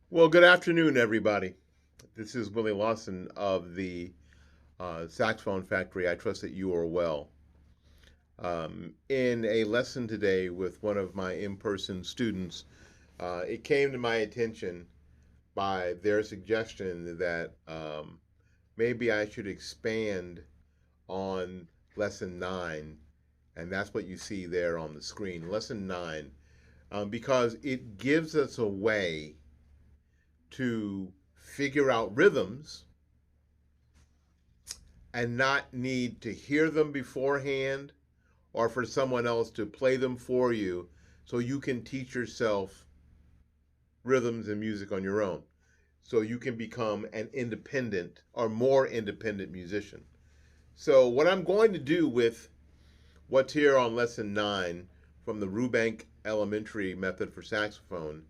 Well, good afternoon, everybody. This is Willie Lawson of the Saxophone Factory. I trust that you are well. In a lesson today with one of my in person students, it came to my attention by their suggestion that maybe I should expand on lesson 9, and that's what you see there on the screen. Lesson 9, because it gives us a way to figure out rhythms and not need to hear them beforehand or for someone else to play them for you so you can teach yourself rhythms and music on your own. So you can become an independent or more independent musician. So, what I'm going to do with what's here on lesson 9 from the Rubank Elementary Method for Saxophone,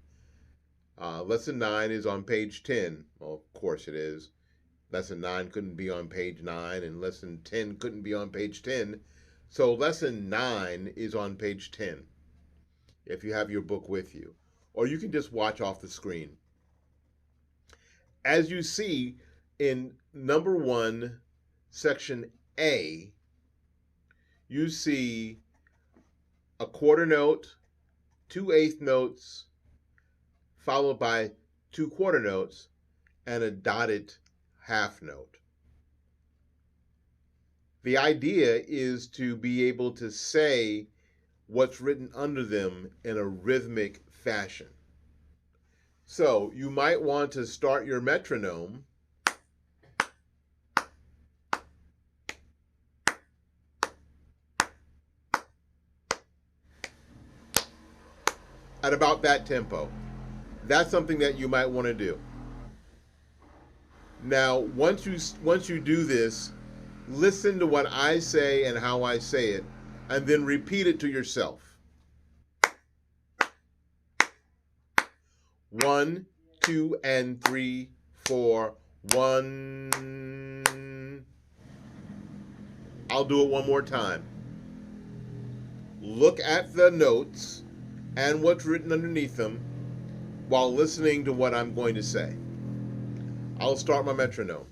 lesson 9 is on page 10. Well, of course it is. Lesson 9 couldn't be on page 9, and lesson 10 couldn't be on page 10. So, lesson 9 is on page 10 if you have your book with you, or you can just watch off the screen. As you see in number 1, section A, you see a quarter note, 2 eighth notes, followed by 2 quarter notes, and a dotted half note. The idea is to be able to say what's written under them in a rhythmic fashion. So you might want to start your metronome at about that tempo. That's something that you might want to do. Now, once you do this, listen to what I say and how I say it, and then repeat it to yourself. 1, 2, and 3, 4, 1. I'll do it one more time. Look at the notes and what's written underneath them while listening to what I'm going to say. I'll start my metronome.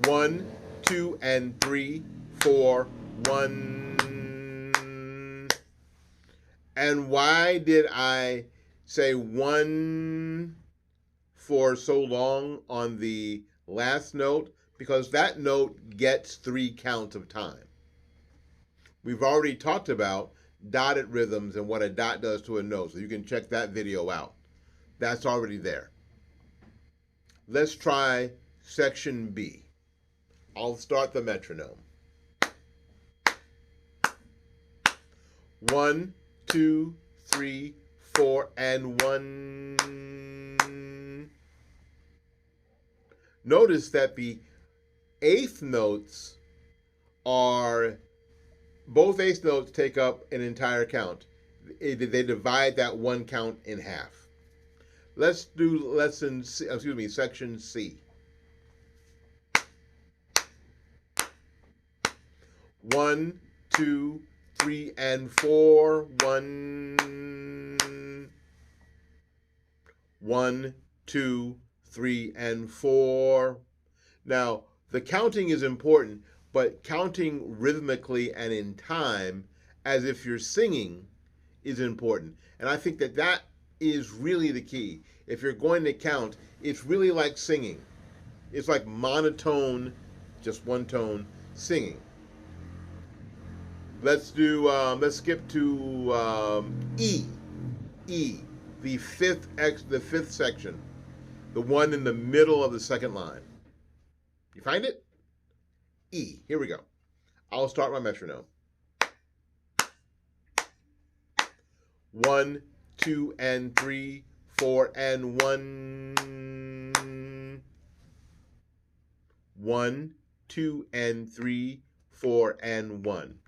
1, 2, and 3, 4, 1. And why did I say 1 for so long on the last note? Because that note gets 3 counts of time. We've already talked about dotted rhythms and what a dot does to a note, so you can check that video out. That's already there. Let's try section B. I'll start the metronome. 1, 2, 3, 4, and 1. Notice that the eighth notes are, both eighth notes take up an entire count. They divide that 1 count in half. Let's do section C. 1, 2, 3, and 4. 1. 1, 2, 3, and 4. Now, the counting is important, but counting rhythmically and in time, as if you're singing, is important. And I think that that is really the key. If you're going to count, it's really like singing. It's like monotone, just one tone, singing. Let's skip to E. E, the fifth section, the one in the middle of the second line. You find it? E. Here we go. I'll start my metronome. 1, 2, and 3, 4, and 1. 1, 2, and 3, 4, and 1.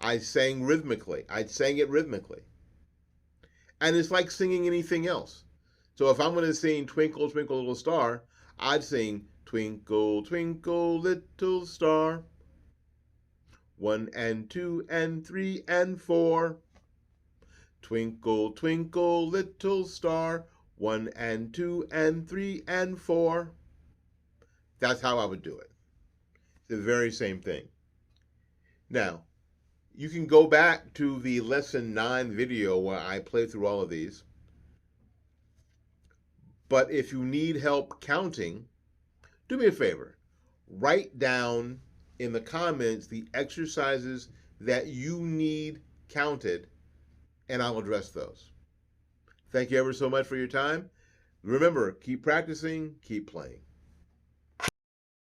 I sang rhythmically. I sang it rhythmically. And it's like singing anything else. So if I'm going to sing Twinkle, Twinkle, Little Star, I'd sing Twinkle, Twinkle, Little Star. 1 and 2 and 3 and 4. Twinkle, twinkle, little star, 1 and 2 and 3 and 4. That's how I would do it. It's the very same thing. Now, you can go back to the lesson 9 video where I play through all of these. But if you need help counting, do me a favor. Write down in the comments the exercises that you need counted, and I'll address those. Thank you ever so much for your time. Remember, keep practicing, keep playing.